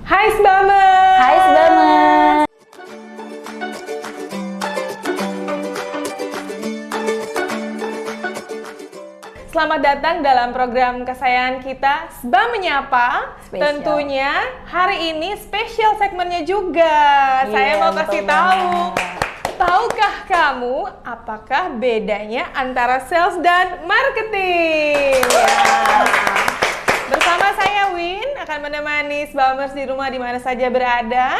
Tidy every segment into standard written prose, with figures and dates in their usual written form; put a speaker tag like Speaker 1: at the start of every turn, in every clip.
Speaker 1: Hai Sbamers!
Speaker 2: Hai Sbamers!
Speaker 1: Selamat datang dalam program kesayangan kita, Sbam Menyapa. Tentunya hari ini spesial segmennya juga. Saya mau kasih tahu. Tahukah kamu apakah bedanya antara sales dan marketing? Bersama saya Win akan menemani Sbamers di rumah di mana saja berada,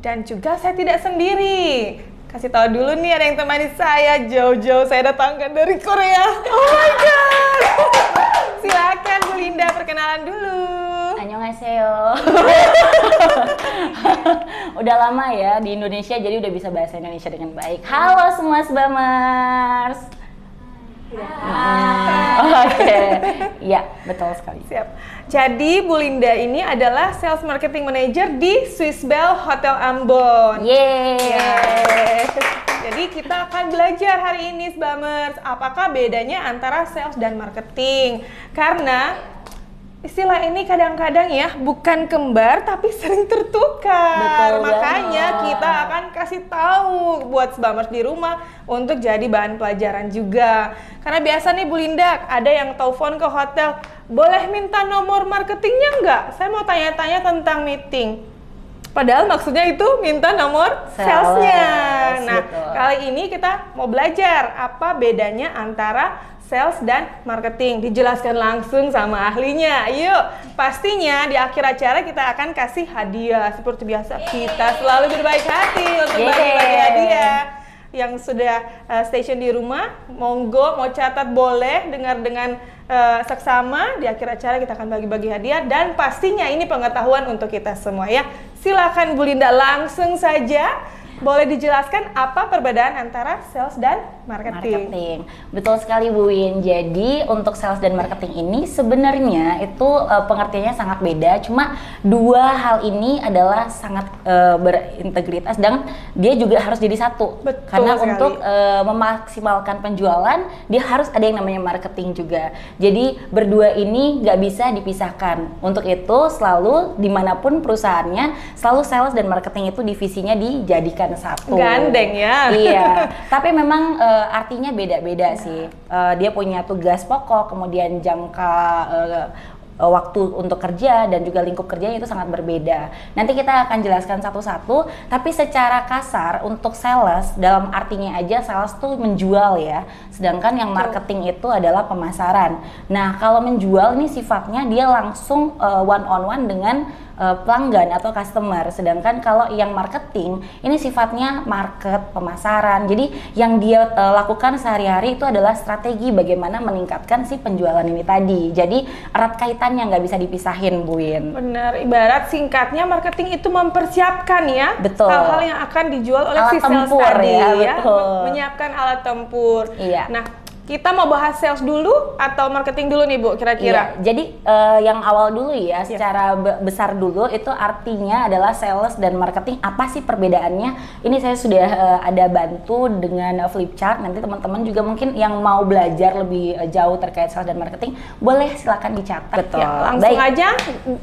Speaker 1: dan juga saya tidak sendiri. Kasih tahu dulu nih, ada yang temani saya jauh-jauh, saya datangkan dari Korea. Oh my god. Silakan Bu Linda, perkenalan dulu.
Speaker 2: Annyeonghaseyo. Udah lama ya di Indonesia, jadi udah bisa bahasa Indonesia dengan baik. Halo semua Sbamers. Oke. Ya, betul sekali.
Speaker 1: Siap. Jadi Bu Linda ini adalah Sales Marketing Manager di Swissbell Hotel Ambon.
Speaker 2: Yeay.
Speaker 1: Jadi kita akan belajar hari ini Sbamers, apakah bedanya antara sales dan marketing. Karena istilah ini kadang-kadang ya bukan kembar tapi sering tertukar.
Speaker 2: Betul
Speaker 1: Makanya
Speaker 2: banget.
Speaker 1: kita akan kasih tahu buat Sbamers di rumah untuk jadi bahan pelajaran juga. Karena biasa nih Bu Linda, ada yang telepon ke hotel, boleh minta nomor marketingnya nggak? Saya mau tanya-tanya tentang meeting. Padahal maksudnya itu minta nomor salesnya. Nah,
Speaker 2: betul.
Speaker 1: kali ini kita mau belajar apa bedanya antara sales dan marketing. Dijelaskan langsung sama ahlinya. Yuk, pastinya di akhir acara kita akan kasih hadiah. Seperti biasa, kita selalu berbaik hati untuk bagi-bagi hadiah. Yang sudah station di rumah, monggo mau catat boleh, dengar dengan seksama. Di akhir acara kita akan bagi-bagi hadiah, dan pastinya ini pengetahuan untuk kita semua ya. Silakan Bu Linda, langsung saja boleh dijelaskan apa perbedaan antara sales dan marketing?
Speaker 2: Betul sekali Bu Win. Jadi untuk sales dan marketing ini sebenarnya itu pengertiannya sangat beda. Cuma dua hal ini adalah sangat berintegritas dan dia juga harus jadi satu.
Speaker 1: Betul
Speaker 2: Karena
Speaker 1: sekali.
Speaker 2: untuk memaksimalkan penjualan dia harus ada yang namanya marketing juga. Jadi berdua ini nggak bisa dipisahkan. Untuk itu selalu dimanapun perusahaannya selalu sales dan marketing itu divisinya dijadikan satu.
Speaker 1: Gandeng ya.
Speaker 2: Iya, tapi memang artinya beda-beda sih. Dia punya tugas pokok, kemudian jangka waktu untuk kerja dan juga lingkup kerjanya itu sangat berbeda. Nanti kita akan jelaskan satu-satu, tapi secara kasar untuk sales dalam artinya aja sales tuh menjual ya. Sedangkan yang marketing itu adalah pemasaran. Nah, kalau menjual ini sifatnya dia langsung one on one dengan pelanggan atau customer. Sedangkan kalau yang marketing ini sifatnya market, pemasaran. Jadi yang dia lakukan sehari-hari itu adalah strategi bagaimana meningkatkan si penjualan ini tadi. Jadi erat kaitannya, nggak bisa dipisahin Bu Win.
Speaker 1: Benar, ibarat singkatnya marketing itu mempersiapkan ya.
Speaker 2: Betul.
Speaker 1: Hal-hal yang akan dijual oleh
Speaker 2: Alat
Speaker 1: si sales
Speaker 2: tempur
Speaker 1: tadi
Speaker 2: ya,
Speaker 1: ya.
Speaker 2: betul.
Speaker 1: Menyiapkan alat tempur.
Speaker 2: Iya.
Speaker 1: Nah, kita mau bahas sales dulu atau marketing dulu nih Bu, kira-kira?
Speaker 2: Iya, jadi yang awal dulu ya, secara besar dulu itu artinya adalah sales dan marketing. Apa sih perbedaannya? Ini saya sudah ada bantu dengan flip chart. Nanti teman-teman juga mungkin yang mau belajar lebih jauh terkait sales dan marketing, boleh silakan dicatat.
Speaker 1: Betul. Ya, langsung aja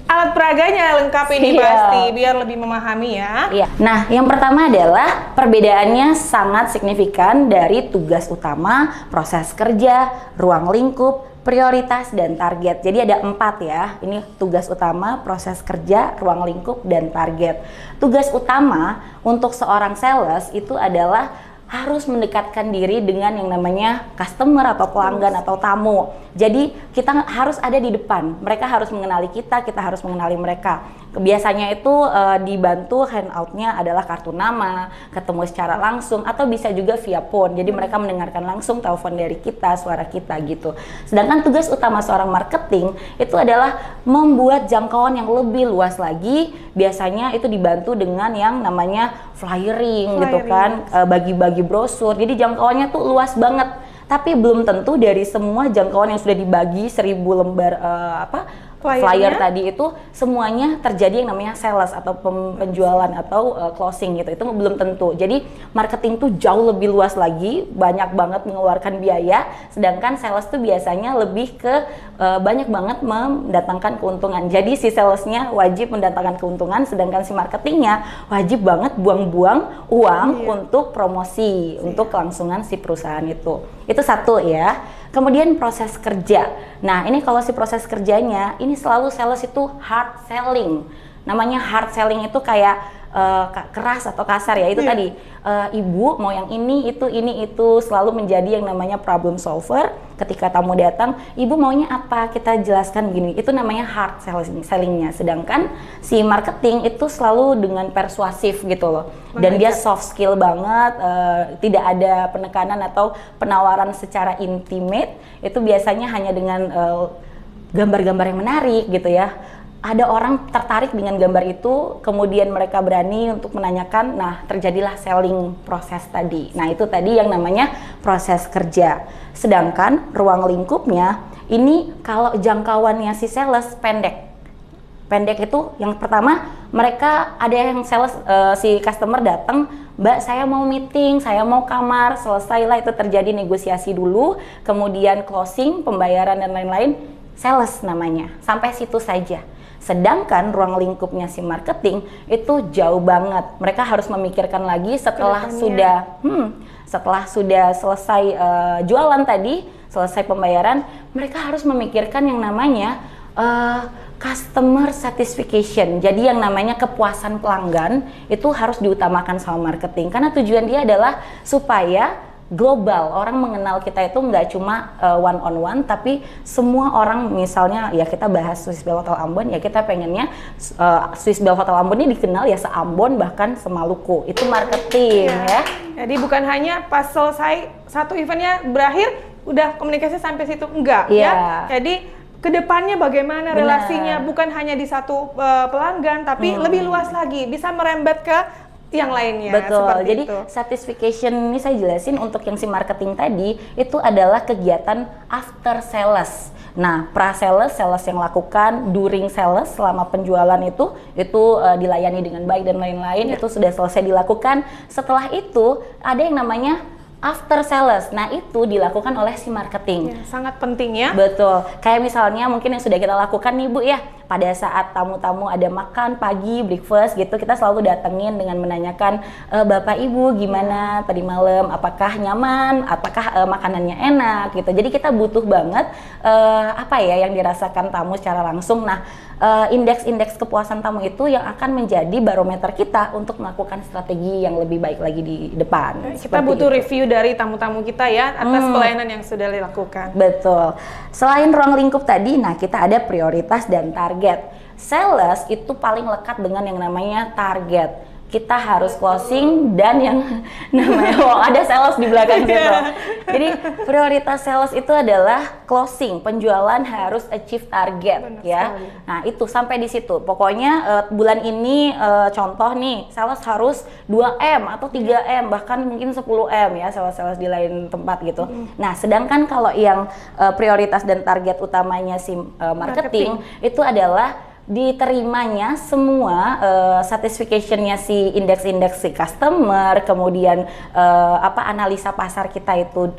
Speaker 1: alat peraganya lengkap ini pasti, biar lebih memahami ya.
Speaker 2: Iya. Nah, yang pertama adalah perbedaannya sangat signifikan dari tugas utama, proses kerja, ruang lingkup, prioritas, dan target. Jadi ada 4 ya. Ini tugas utama, proses kerja, ruang lingkup, dan target. Tugas utama untuk seorang sales itu adalah harus mendekatkan diri dengan yang namanya customer atau pelanggan atau tamu. Jadi kita harus ada di depan. Mereka harus mengenali kita harus mengenali mereka. Biasanya itu dibantu handout-nya adalah kartu nama, ketemu secara langsung, atau bisa juga via phone. Jadi mereka mendengarkan langsung telepon dari kita, suara kita gitu. Sedangkan tugas utama seorang marketing itu adalah membuat jangkauan yang lebih luas lagi. Biasanya itu dibantu dengan yang namanya flyering gitu kan, bagi-bagi brosur. Jadi jangkauannya tuh luas banget. Tapi belum tentu dari semua jangkauan yang sudah dibagi 1000 lembar flyer tadi itu semuanya terjadi yang namanya sales atau penjualan atau closing gitu. Itu belum tentu. Jadi marketing tuh jauh lebih luas lagi, banyak banget mengeluarkan biaya, sedangkan sales tuh biasanya lebih ke banyak banget mendatangkan keuntungan. Jadi si salesnya wajib mendatangkan keuntungan, sedangkan si marketingnya wajib banget buang-buang uang untuk promosi, untuk kelangsungan si perusahaan itu. Itu satu ya. Kemudian proses kerja. Nah, ini kalau si proses kerjanya, ini selalu sales itu hard selling. Namanya hard selling itu kayak keras atau kasar ya, itu tadi ibu mau yang ini itu selalu menjadi yang namanya problem solver. Ketika tamu datang, ibu maunya apa, kita jelaskan gini, itu namanya hard sellingnya. Sedangkan si marketing itu selalu dengan persuasif gitu loh, dan dia soft skill banget, tidak ada penekanan atau penawaran secara intimate. Itu biasanya hanya dengan gambar-gambar yang menarik gitu ya. Ada orang tertarik dengan gambar itu, kemudian mereka berani untuk menanyakan, nah terjadilah selling proses tadi. Nah itu tadi yang namanya proses kerja. Sedangkan ruang lingkupnya, ini kalau jangkauannya si sales pendek. Pendek itu yang pertama, mereka ada yang sales, si customer datang, Mbak saya mau meeting, saya mau kamar, selesailah itu terjadi negosiasi dulu, kemudian closing, pembayaran dan lain-lain, sales namanya, sampai situ saja. Sedangkan ruang lingkupnya si marketing itu jauh banget. Mereka harus memikirkan lagi setelah sudah selesai jualan tadi, selesai pembayaran, mereka harus memikirkan yang namanya customer satisfaction. Jadi yang namanya kepuasan pelanggan itu harus diutamakan sama marketing. Karena tujuan dia adalah supaya global, orang mengenal kita itu nggak cuma one on one, tapi semua orang, misalnya ya kita bahas Swiss Bell Hotel Ambon, ya kita pengennya Swiss Bell Hotel Ambon ini dikenal ya se-Ambon bahkan se-Maluku. Itu marketing ya.
Speaker 1: Jadi bukan hanya pas selesai satu eventnya berakhir udah komunikasi sampai situ, enggak ya. Jadi kedepannya bagaimana relasinya, bukan hanya di satu pelanggan, tapi lebih luas lagi, bisa merembet ke yang lainnya.
Speaker 2: Betul. Jadi satisfaction ini saya jelasin untuk yang si marketing tadi itu adalah kegiatan after sales. Nah, pra-sales, sales yang lakukan, during sales, selama penjualan itu dilayani dengan baik dan lain-lain, itu sudah selesai dilakukan. Setelah itu ada yang namanya after sales. Nah, itu dilakukan oleh si marketing.
Speaker 1: Ya, sangat penting ya.
Speaker 2: Betul. Kayak misalnya mungkin yang sudah kita lakukan nih Bu ya, pada saat tamu-tamu ada makan pagi, breakfast gitu, kita selalu datengin dengan menanyakan, Bapak Ibu gimana tadi malam, apakah nyaman, apakah makanannya enak gitu. Jadi kita butuh banget apa ya yang dirasakan tamu secara langsung. Nah, indeks-indeks kepuasan tamu itu yang akan menjadi barometer kita untuk melakukan strategi yang lebih baik lagi di depan.
Speaker 1: Kita butuh review dari tamu-tamu kita ya atas pelayanan yang sudah dilakukan.
Speaker 2: Betul. Selain ruang lingkup tadi, nah kita ada prioritas dan target. Sales itu paling lekat dengan yang namanya target. Kita harus closing dan yang namanya ada sales di belakang situ. Jadi prioritas sales itu adalah closing, penjualan harus achieve target. Benar ya. Sekali. Nah itu sampai di situ. Pokoknya bulan ini contoh nih sales harus 2M atau 3M bahkan mungkin 10M ya sales-sales di lain tempat gitu. Nah sedangkan kalau yang prioritas dan target utamanya si marketing itu adalah diterimanya semua satisfaction-nya si indeks-indeks si customer, kemudian analisa pasar kita itu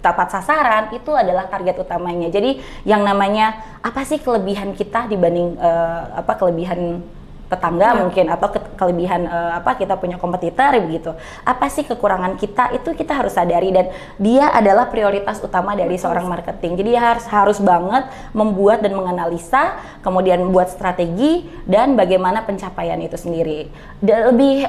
Speaker 2: tepat sasaran, itu adalah target utamanya. Jadi yang namanya apa sih kelebihan kita dibanding kelebihan tetangga mungkin atau kelebihan kita punya kompetitor begitu. Apa sih kekurangan kita, itu kita harus sadari dan dia adalah prioritas utama dari seorang marketing. Jadi harus banget membuat dan menganalisa, kemudian buat strategi dan bagaimana pencapaian itu sendiri. Lebih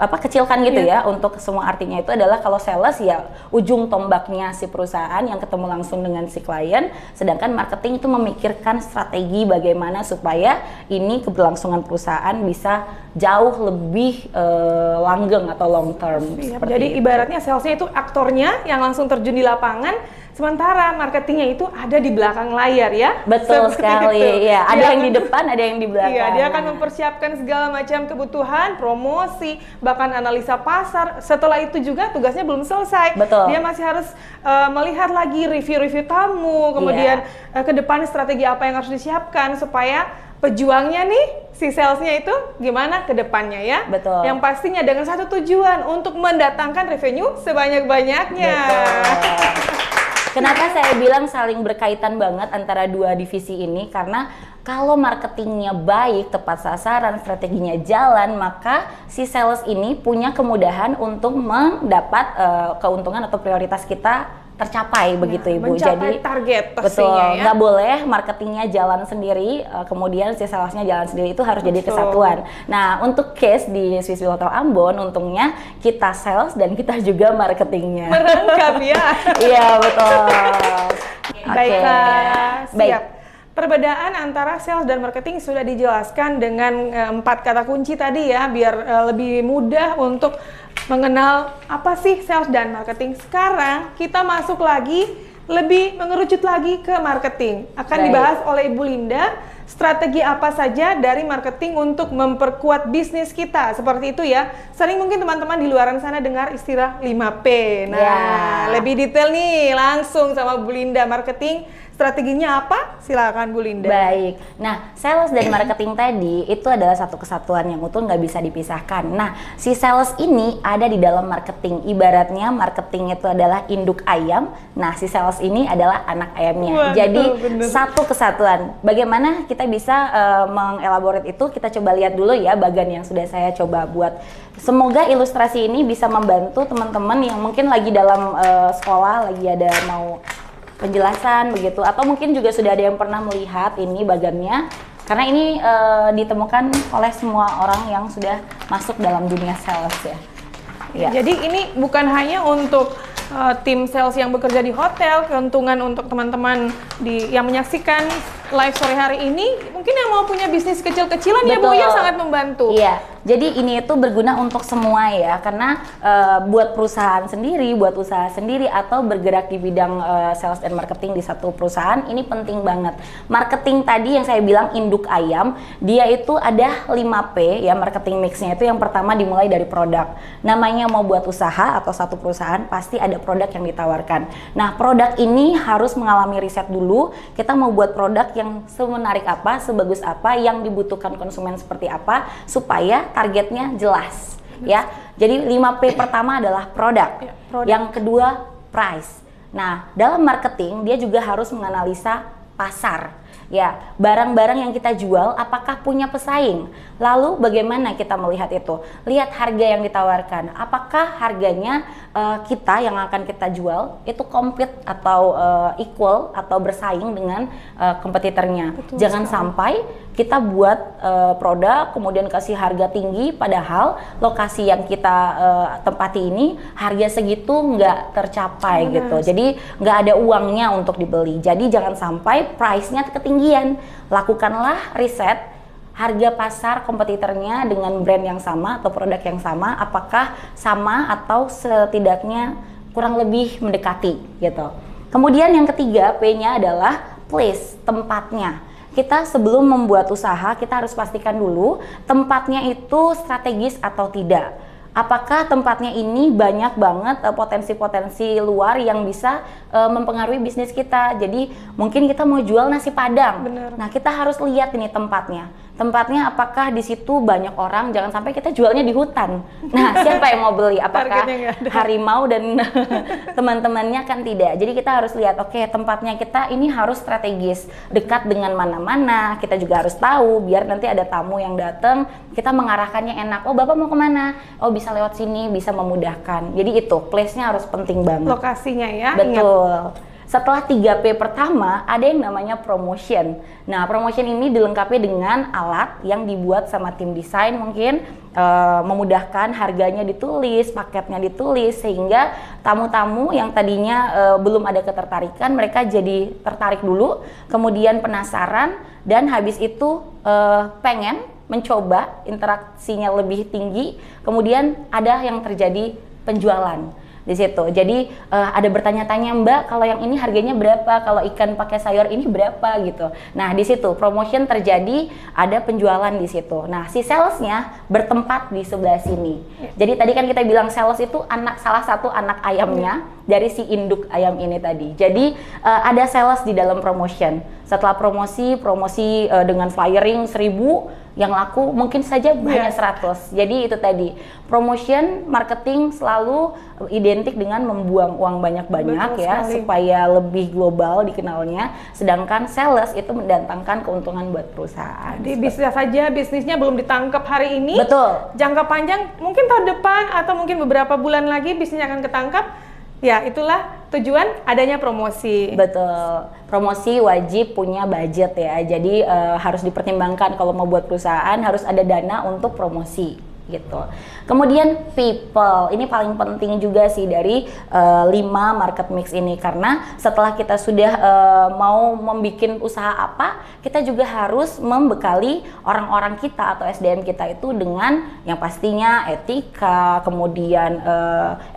Speaker 2: kecilkan gitu ya untuk semua artinya itu adalah kalau sales ya ujung tombaknya si perusahaan yang ketemu langsung dengan si klien, sedangkan marketing itu memikirkan strategi bagaimana supaya ini keberlangsungan perusahaan bisa jauh lebih langgeng atau long term.
Speaker 1: Jadi ibaratnya salesnya itu aktornya yang langsung terjun di lapangan, Sementara marketingnya itu ada di belakang layar ya.
Speaker 2: Betul
Speaker 1: Seperti
Speaker 2: sekali.
Speaker 1: itu.
Speaker 2: Ya, ada
Speaker 1: Dia
Speaker 2: yang di depan, ada yang di belakang.
Speaker 1: Iya, dia akan mempersiapkan segala macam kebutuhan, promosi, bahkan analisa pasar. Setelah itu juga tugasnya belum selesai.
Speaker 2: Betul.
Speaker 1: Dia masih harus melihat lagi review-review tamu, kemudian ke depan strategi apa yang harus disiapkan supaya pejuangnya nih, si salesnya itu gimana ke depannya ya.
Speaker 2: Betul.
Speaker 1: Yang pastinya dengan satu tujuan, untuk mendatangkan revenue sebanyak-banyaknya.
Speaker 2: Betul. Kenapa saya bilang saling berkaitan banget antara dua divisi ini? Karena kalau marketingnya baik, tepat sasaran, strateginya jalan, maka si sales ini punya kemudahan untuk mendapat keuntungan atau prioritas kita tercapai, begitu Ibu.
Speaker 1: Mencapai target pastinya,
Speaker 2: betul,
Speaker 1: ya.
Speaker 2: nggak boleh marketingnya jalan sendiri, kemudian si salesnya jalan sendiri, itu harus jadi kesatuan. Nah, untuk case di Swiss Wheel Hotel Ambon, untungnya kita sales dan kita juga marketingnya.
Speaker 1: Merangkap ya.
Speaker 2: Iya, betul.
Speaker 1: Baiklah, siap.
Speaker 2: Baik.
Speaker 1: Perbedaan antara sales dan marketing sudah dijelaskan dengan 4 kata kunci tadi ya, biar lebih mudah untuk mengenal apa sih sales dan marketing. Sekarang kita masuk lagi, lebih mengerucut lagi ke marketing. Akan
Speaker 2: Baik.
Speaker 1: dibahas oleh Ibu Linda, strategi apa saja dari marketing untuk memperkuat bisnis kita. Seperti itu ya. Sering mungkin teman-teman di luaran sana dengar istilah 5P. Nah,
Speaker 2: Ya.
Speaker 1: lebih detail nih langsung sama Bu Linda. Marketing strateginya apa? Silakan Bu Linda.
Speaker 2: Baik. Nah, sales dan marketing tadi itu adalah satu kesatuan yang utuh, nggak bisa dipisahkan. Nah, si sales ini ada di dalam marketing. Ibaratnya marketing itu adalah induk ayam. Nah, si sales ini adalah anak ayamnya.
Speaker 1: Waduh,
Speaker 2: Jadi
Speaker 1: bener.
Speaker 2: satu kesatuan. Bagaimana kita bisa mengelaborate itu? Kita coba lihat dulu ya bagan yang sudah saya coba buat. Semoga ilustrasi ini bisa membantu teman-teman yang mungkin lagi dalam sekolah, lagi ada mau penjelasan begitu, atau mungkin juga sudah ada yang pernah melihat ini bagannya, karena ini ditemukan oleh semua orang yang sudah masuk dalam dunia sales ya. Ya.
Speaker 1: Jadi ini bukan hanya untuk tim sales yang bekerja di hotel, keuntungan untuk teman-teman yang menyaksikan live sore hari ini, mungkin yang mau punya bisnis kecil-kecilan ya Bu, ya sangat membantu.
Speaker 2: Iya, jadi ini itu berguna untuk semua ya, karena buat perusahaan sendiri, buat usaha sendiri, atau bergerak di bidang sales dan marketing di satu perusahaan, ini penting banget. Marketing tadi yang saya bilang induk ayam, dia itu ada 5P ya, marketing mixnya itu yang pertama dimulai dari produk. Namanya mau buat usaha atau satu perusahaan, pasti ada produk yang ditawarkan. Nah, produk ini harus mengalami riset dulu, kita mau buat produk yang semenarik apa, sebagus apa, yang dibutuhkan konsumen seperti apa, supaya targetnya jelas ya. Jadi 5P pertama adalah produk.
Speaker 1: Ya, produk.
Speaker 2: Yang kedua price. Nah, dalam marketing dia juga harus menganalisa pasar. Ya, barang-barang yang kita jual apakah punya pesaing? Lalu bagaimana kita melihat itu? Lihat harga yang ditawarkan. Apakah harganya kita yang akan kita jual itu compete atau equal atau bersaing dengan kompetitornya?
Speaker 1: Betul
Speaker 2: Jangan sampai kita buat produk kemudian kasih harga tinggi, padahal lokasi yang kita tempati ini harga segitu nggak tercapai gitu. Jadi nggak ada uangnya untuk dibeli. Jadi jangan sampai price-nya ketinggian. Lakukanlah riset harga pasar kompetitornya dengan brand yang sama atau produk yang sama, apakah sama atau setidaknya kurang lebih mendekati gitu. Kemudian yang ketiga P-nya adalah place, tempatnya. Kita sebelum membuat usaha, kita harus pastikan dulu tempatnya itu strategis atau tidak. Apakah tempatnya ini banyak banget potensi-potensi luar yang bisa mempengaruhi bisnis kita. Jadi mungkin kita mau jual nasi Padang.
Speaker 1: Bener.
Speaker 2: Nah, kita harus lihat ini tempatnya. Tempatnya apakah di situ banyak orang, jangan sampai kita jualnya di hutan. Nah, siapa yang mau beli? Apakah
Speaker 1: Targetnya nggak ada.
Speaker 2: harimau dan teman-temannya? Kan tidak. Jadi kita harus lihat, oke, tempatnya kita ini harus strategis, dekat dengan mana-mana. Kita juga harus tahu biar nanti ada tamu yang datang, kita mengarahkannya enak. Oh, Bapak mau kemana? Oh, bisa lewat sini, bisa memudahkan. Jadi itu place-nya harus penting banget.
Speaker 1: Lokasinya ya.
Speaker 2: Betul.
Speaker 1: Ingat.
Speaker 2: Setelah 3P pertama, ada yang namanya promotion. Nah, promotion ini dilengkapi dengan alat yang dibuat sama tim desain, mungkin memudahkan, harganya ditulis, paketnya ditulis, sehingga tamu-tamu yang tadinya belum ada ketertarikan, mereka jadi tertarik dulu, kemudian penasaran, dan habis itu pengen mencoba, interaksinya lebih tinggi, kemudian ada yang terjadi penjualan. di situ. Jadi ada bertanya-tanya, Mbak, kalau yang ini harganya berapa? Kalau ikan pakai sayur ini berapa gitu. Nah, di situ promotion terjadi, ada penjualan di situ. Nah, si salesnya bertempat di sebelah sini. Jadi tadi kan kita bilang sales itu salah satu anak ayamnya dari si induk ayam ini tadi. Jadi ada sales di dalam promotion. Setelah promosi dengan flyering 1000, yang laku mungkin saja hanya 100. Jadi itu tadi, promotion marketing selalu identik dengan membuang uang banyak-banyak ya, supaya lebih global dikenalnya. Sedangkan sales itu mendatangkan keuntungan buat perusahaan.
Speaker 1: Jadi bisa saja bisnisnya belum ditangkap hari ini.
Speaker 2: Betul.
Speaker 1: Jangka panjang mungkin tahun depan atau mungkin beberapa bulan lagi bisnisnya akan ketangkap. Ya, itulah tujuan adanya promosi.
Speaker 2: Betul. Promosi wajib punya budget ya. Jadi harus dipertimbangkan kalau mau buat perusahaan harus ada dana untuk promosi gitu. Kemudian people, ini paling penting juga sih dari 5 market mix ini, karena setelah kita sudah mau membuat usaha apa, kita juga harus membekali orang-orang kita atau SDM kita itu dengan yang pastinya etika, kemudian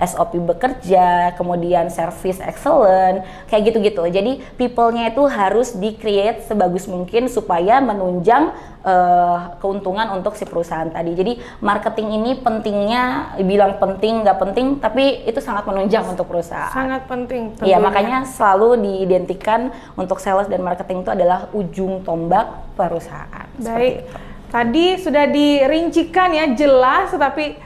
Speaker 2: SOP bekerja, kemudian service excellent, kayak gitu-gitu. Jadi people-nya itu harus di-create sebagus mungkin supaya menunjang keuntungan untuk si perusahaan tadi. Jadi marketing ini pentingnya, bilang penting nggak penting, tapi itu sangat menunjang untuk perusahaan.
Speaker 1: Sangat penting.
Speaker 2: Iya, makanya selalu diidentikan untuk sales dan marketing itu adalah ujung tombak perusahaan.
Speaker 1: Baik, tadi sudah dirincikan ya, jelas, tapi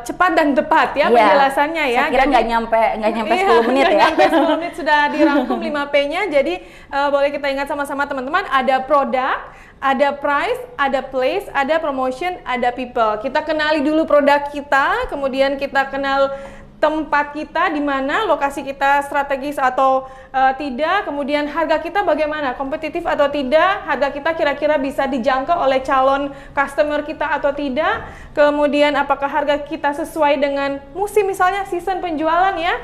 Speaker 1: cepat dan tepat ya penjelasannya ya.
Speaker 2: Saya kira nggak nyampe 10 menit ya.
Speaker 1: Nyampe 10 menit sudah dirangkum 5P-nya. Jadi boleh kita ingat sama-sama teman-teman, ada produk, ada price, ada place, ada promotion, ada people. Kita kenali dulu produk kita, kemudian kita kenal tempat kita di mana, lokasi kita strategis atau tidak, kemudian harga kita bagaimana, kompetitif atau tidak, harga kita kira-kira bisa dijangkau oleh calon customer kita atau tidak, kemudian apakah harga kita sesuai dengan musim, misalnya season penjualan ya,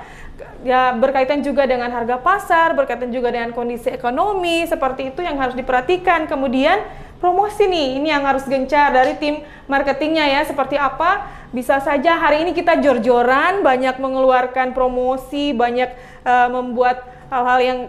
Speaker 1: berkaitan juga dengan harga pasar, berkaitan juga dengan kondisi ekonomi, seperti itu yang harus diperhatikan. Kemudian promosi nih, ini yang harus gencar dari tim marketingnya ya, seperti apa. Bisa saja hari ini kita jor-joran, banyak mengeluarkan promosi, banyak membuat hal-hal yang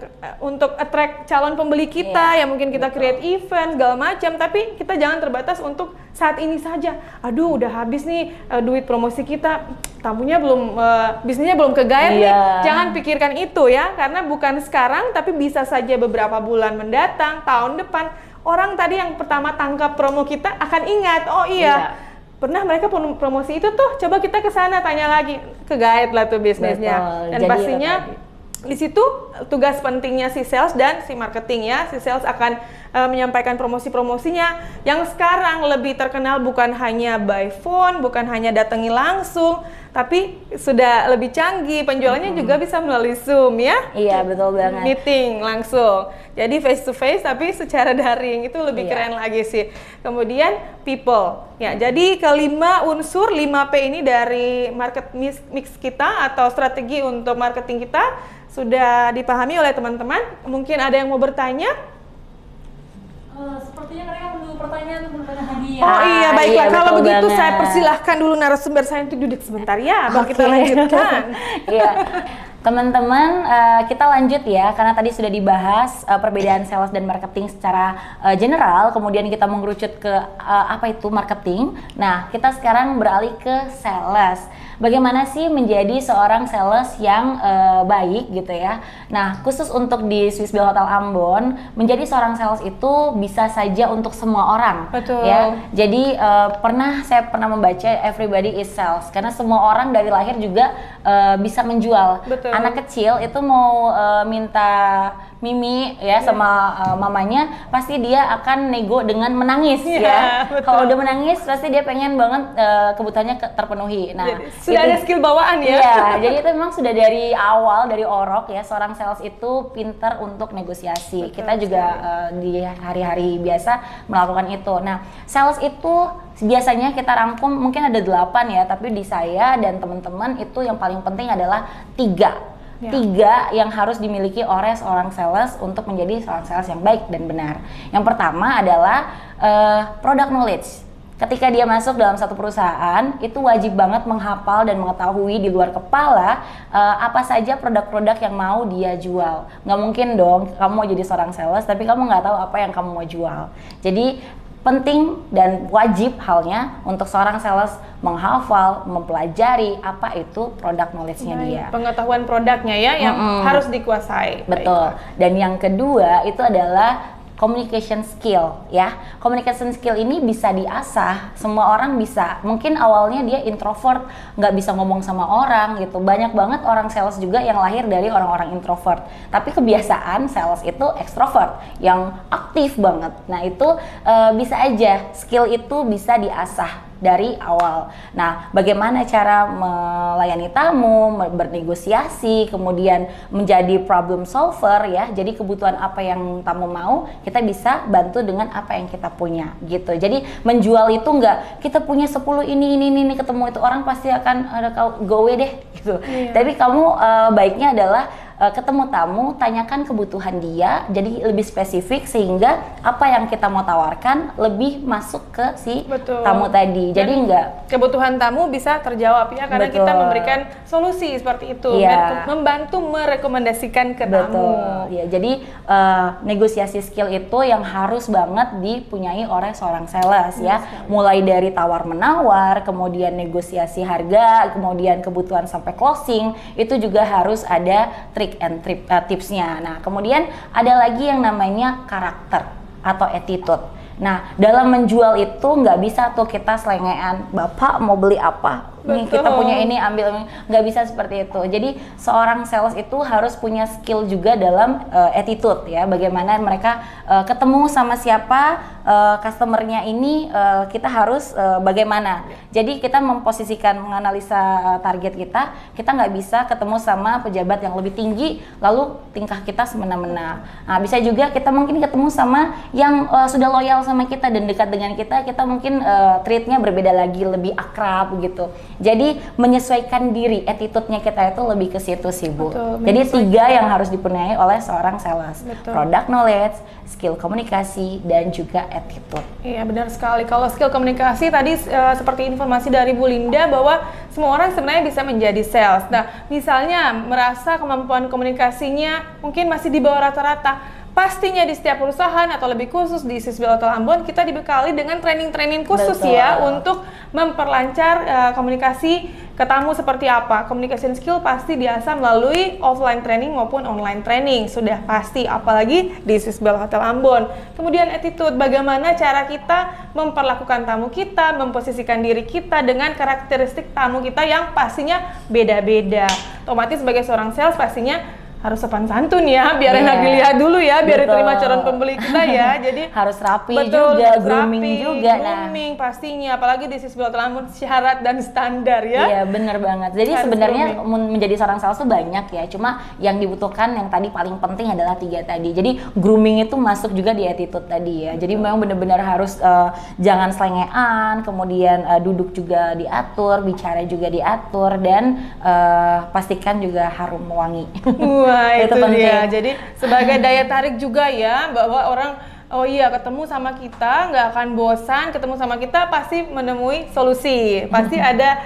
Speaker 1: untuk attract calon pembeli kita, yang mungkin kita create event, segala macam, tapi kita jangan terbatas untuk saat ini saja. Aduh, udah habis nih duit promosi kita, tamunya belum, bisnisnya belum kegaet nih. Jangan pikirkan itu ya, karena bukan sekarang, tapi bisa saja beberapa bulan mendatang, tahun depan, orang tadi yang pertama tangkap promo kita akan ingat, oh iya, pernah mereka promosi itu tuh, coba kita ke sana tanya lagi, kegaet lah tuh bisnisnya.
Speaker 2: Betul.
Speaker 1: Dan
Speaker 2: jadi
Speaker 1: pastinya di situ tugas pentingnya si sales dan si marketing ya. Si sales akan menyampaikan promosi-promosinya yang sekarang lebih terkenal bukan hanya by phone, bukan hanya datangi langsung, tapi sudah lebih canggih, penjualannya juga bisa melalui Zoom ya.
Speaker 2: Iya, betul banget.
Speaker 1: Meeting langsung. Jadi face to face tapi secara daring, itu lebih keren lagi sih. Kemudian people. Ya, jadi kelima unsur 5P ini dari market mix kita atau strategi untuk marketing kita sudah dipahami oleh teman-teman. Mungkin ada yang mau bertanya?
Speaker 3: Sepertinya mereka perlu pertanyaan untuk bertanya hadiah.
Speaker 1: Oh iya, baiklah. Kalau begitu
Speaker 2: banget.
Speaker 1: saya persilahkan dulu narasumber saya untuk duduk sebentar ya, baru kita lanjutkan.
Speaker 2: Iya. Teman-teman, kita lanjut ya, karena tadi sudah dibahas perbedaan sales dan marketing secara general, kemudian kita mengerucut ke apa itu marketing. Nah, kita sekarang beralih ke sales. Bagaimana sih menjadi seorang sales yang baik gitu ya. Nah, khusus untuk di Swissbill Hotel Ambon, menjadi seorang sales itu bisa saja untuk semua orang.
Speaker 1: Betul.
Speaker 2: Ya. Jadi saya pernah membaca Everybody is Sales, karena semua orang dari lahir juga bisa menjual.
Speaker 1: Betul.
Speaker 2: Anak kecil itu mau minta Mimi ya sama mamanya, pasti dia akan nego dengan menangis ya. Kalau udah menangis pasti dia pengen banget kebutuhannya terpenuhi. Nah,
Speaker 1: jadi, sudah ada skill bawaan ya.
Speaker 2: Iya, jadi itu memang sudah dari awal, dari orok ya, seorang sales itu pintar untuk negosiasi.
Speaker 1: Betul,
Speaker 2: kita juga di hari-hari biasa melakukan itu. Nah, sales itu biasanya kita rangkum mungkin ada 8 ya, tapi di saya dan teman-teman itu yang paling penting adalah 3. 3 yang harus dimiliki oleh seorang sales untuk menjadi seorang sales yang baik dan benar. Yang pertama adalah product knowledge. Ketika dia masuk dalam satu perusahaan, itu wajib banget menghafal dan mengetahui di luar kepala apa saja produk-produk yang mau dia jual. Nggak mungkin dong kamu mau jadi seorang sales tapi kamu nggak tahu apa yang kamu mau jual. Jadi penting dan wajib halnya untuk seorang sales menghafal, mempelajari apa itu produk knowledge-nya dia.
Speaker 1: Pengetahuan produknya ya yang harus dikuasai.
Speaker 2: Betul. Dan yang kedua itu adalah communication skill ya. Communication skill ini bisa diasah, semua orang bisa. Mungkin awalnya dia introvert, nggak bisa ngomong sama orang gitu. Banyak banget orang sales juga yang lahir dari orang-orang introvert. Tapi kebiasaan sales itu ekstrovert, yang aktif banget. Nah itu bisa aja, skill itu bisa diasah dari awal. Nah, bagaimana cara melayani tamu, bernegosiasi, kemudian menjadi problem solver ya. Jadi kebutuhan apa yang tamu mau, kita bisa bantu dengan apa yang kita punya gitu. Jadi menjual itu enggak kita punya 10 ini ketemu itu orang pasti akan ada go away deh gitu. Iya. Tapi kamu baiknya adalah ketemu tamu, tanyakan kebutuhan dia, jadi lebih spesifik sehingga apa yang kita mau tawarkan lebih masuk ke si tamu tadi. Jadi enggak
Speaker 1: kebutuhan tamu bisa terjawab ya karena kita memberikan solusi seperti itu, membantu merekomendasikan ke tamu.
Speaker 2: Ya, jadi negosiasi skill itu yang harus banget dipunyai oleh seorang sales ya. Mulai dari tawar menawar, kemudian negosiasi harga, kemudian kebutuhan sampai closing, itu juga harus ada trik and tipsnya. Nah, kemudian ada lagi yang namanya karakter atau attitude. Nah, dalam menjual itu nggak bisa tuh kita selengean, Bapak mau beli apa? Nih kita punya ini, ambil, nggak bisa seperti itu. Jadi seorang sales itu harus punya skill juga dalam attitude ya. Bagaimana mereka ketemu sama siapa customernya ini, kita harus bagaimana. Jadi kita memposisikan, menganalisa target kita nggak bisa ketemu sama pejabat yang lebih tinggi lalu tingkah kita semena-mena. Nah, bisa juga kita mungkin ketemu sama yang sudah loyal sama kita dan dekat dengan kita mungkin treatnya berbeda lagi, lebih akrab gitu. Jadi menyesuaikan diri, attitude-nya kita itu lebih ke situ sih Bu. Jadi 3 yang harus dipenuhi oleh seorang sales. Product knowledge, skill komunikasi, dan juga attitude.
Speaker 1: Iya benar sekali. Kalau skill komunikasi tadi seperti informasi dari Bu Linda bahwa semua orang sebenarnya bisa menjadi sales. Nah misalnya merasa kemampuan komunikasinya mungkin masih di bawah rata-rata. Pastinya di setiap perusahaan atau lebih khusus di Sisbel Hotel Ambon kita dibekali dengan training-training khusus ya untuk memperlancar komunikasi ke tamu seperti apa. Communication skill pasti diasah melalui offline training maupun online training, sudah pasti, apalagi di Sisbel Hotel Ambon. Kemudian attitude, bagaimana cara kita memperlakukan tamu kita, memposisikan diri kita dengan karakteristik tamu kita yang pastinya beda-beda. Otomatis sebagai seorang sales pastinya harus sopan santun ya, biar enak dilihat dulu ya, biar diterima calon pembeli kita ya. Jadi
Speaker 2: harus rapi juga, grooming juga.
Speaker 1: Grooming pastinya, apalagi di Sisbel Hotel Ambon syarat dan standar ya.
Speaker 2: Iya benar banget. Jadi sebenarnya menjadi seorang sales tuh banyak ya, cuma yang dibutuhkan yang tadi paling penting adalah 3 tadi. Jadi grooming itu masuk juga di attitude tadi ya. Jadi memang benar-benar harus jangan selengean, kemudian duduk juga diatur, bicara juga diatur, dan pastikan juga harum wangi.
Speaker 1: Wah, itu dia. Jadi sebagai daya tarik juga ya, bahwa orang oh iya ketemu sama kita nggak akan bosan, ketemu sama kita pasti menemui solusi, pasti ada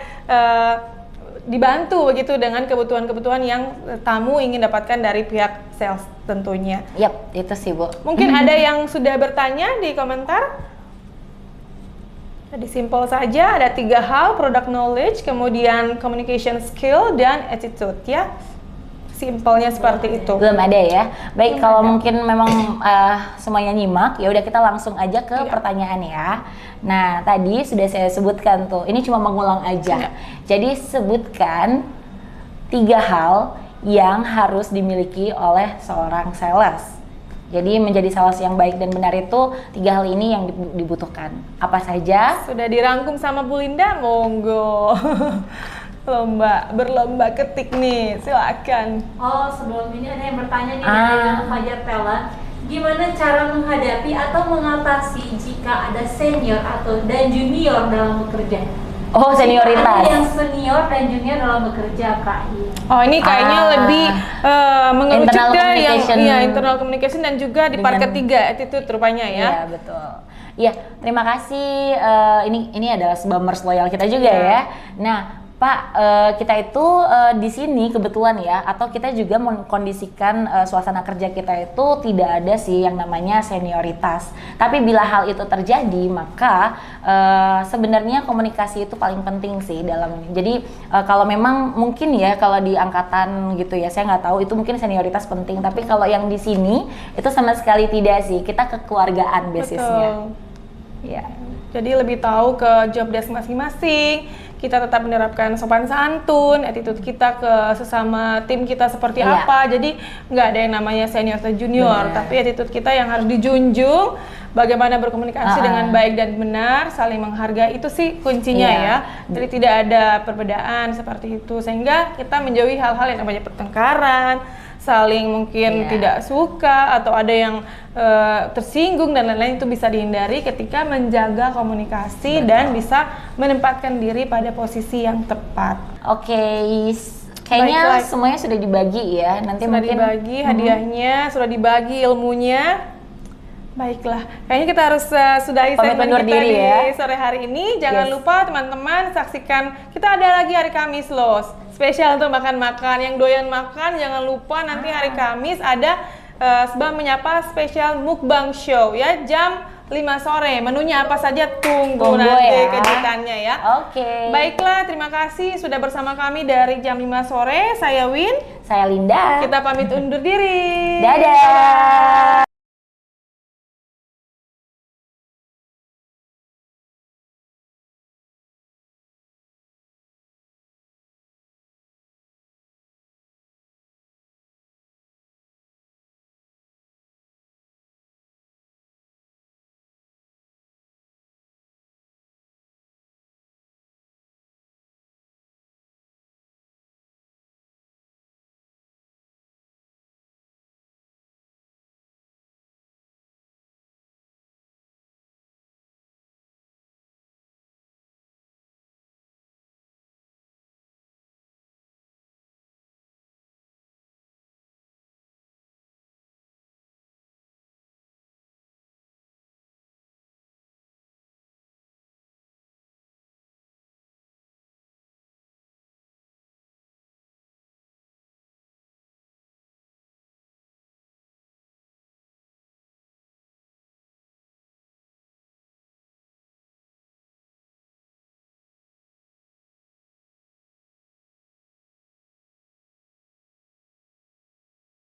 Speaker 1: dibantu begitu dengan kebutuhan-kebutuhan yang tamu ingin dapatkan dari pihak sales tentunya.
Speaker 2: Yap, itu sih Bu.
Speaker 1: Mungkin ada yang sudah bertanya di komentar. Jadi simple saja, ada 3 hal, product knowledge, kemudian communication skill, dan attitude ya. Simpelnya seperti itu.
Speaker 2: Belum ada ya. Baik, kalau mungkin memang semuanya nyimak, ya udah kita langsung aja ke pertanyaan ya. Nah, tadi sudah saya sebutkan tuh. Ini cuma mengulang aja. Jadi sebutkan 3 hal yang harus dimiliki oleh seorang sales. Jadi menjadi sales yang baik dan benar itu 3 hal ini yang dibutuhkan. Apa saja?
Speaker 1: Sudah dirangkum sama Bu Linda, monggo. Berlomba ketik nih, silakan.
Speaker 3: Oh, sebelum ini ada yang bertanya nih dari Fajar Tela, gimana cara menghadapi atau mengatasi jika ada senior dan junior dalam bekerja?
Speaker 2: Oh, senioritas.
Speaker 3: Ada yang senior dan junior dalam bekerja, Kak.
Speaker 1: Oh, ini kayaknya lebih mengerucut
Speaker 2: Internal
Speaker 1: ke yang
Speaker 2: communication.
Speaker 1: iya, internal communication dan juga di part ketiga attitude rupanya ya.
Speaker 2: Iya, betul. Iya, terima kasih. Ini adalah Sbamers loyal kita juga ya. Nah, Pak, kita itu di sini kebetulan ya, atau kita juga mengkondisikan suasana kerja kita itu tidak ada sih yang namanya senioritas. Tapi bila hal itu terjadi, maka sebenarnya komunikasi itu paling penting sih dalam ini. Jadi kalau memang mungkin ya kalau di angkatan gitu ya, saya nggak tahu itu mungkin senioritas penting. Tapi kalau yang di sini itu sama sekali tidak sih. Kita kekeluargaan basisnya.
Speaker 1: Betul.
Speaker 2: Ya.
Speaker 1: Jadi lebih tahu ke job desk masing-masing. Kita tetap menerapkan sopan santun, attitude kita ke sesama tim kita seperti
Speaker 2: Iya.
Speaker 1: apa. Jadi nggak ada yang namanya senior atau junior,
Speaker 2: Benar.
Speaker 1: tapi attitude kita yang harus dijunjung. Bagaimana berkomunikasi dengan baik dan benar, saling menghargai, itu sih kuncinya
Speaker 2: Iya.
Speaker 1: ya. Jadi tidak ada perbedaan seperti itu, sehingga kita menjauhi hal-hal yang namanya pertengkaran, saling mungkin
Speaker 2: Iya.
Speaker 1: tidak suka atau ada yang tersinggung dan lain-lain. Itu bisa dihindari ketika menjaga komunikasi dan bisa menempatkan diri pada posisi yang tepat.
Speaker 2: Oke, kayaknya
Speaker 1: Baiklah.
Speaker 2: semuanya sudah dibagi ya. Nanti
Speaker 1: Sudah
Speaker 2: mungkin
Speaker 1: dibagi hadiahnya, sudah dibagi ilmunya. Baiklah, kayaknya kita harus sudahi
Speaker 2: Pamit
Speaker 1: segmen
Speaker 2: undur
Speaker 1: kita
Speaker 2: diri
Speaker 1: di
Speaker 2: ya.
Speaker 1: sore hari ini. Jangan
Speaker 2: Yes.
Speaker 1: lupa teman-teman saksikan, kita ada lagi hari Kamis loh, spesial untuk makan-makan. Yang doyan makan jangan lupa nanti hari Kamis ada Sbam Menyapa spesial mukbang show ya, jam 5 sore. Menunya apa saja tunggu
Speaker 2: Tunggu
Speaker 1: nanti
Speaker 2: ya.
Speaker 1: kejutannya ya.
Speaker 2: Oke.
Speaker 1: Baiklah, terima kasih sudah bersama kami dari jam 5 sore. Saya Win,
Speaker 2: Saya Linda.
Speaker 1: kita pamit undur diri.
Speaker 2: Dadah.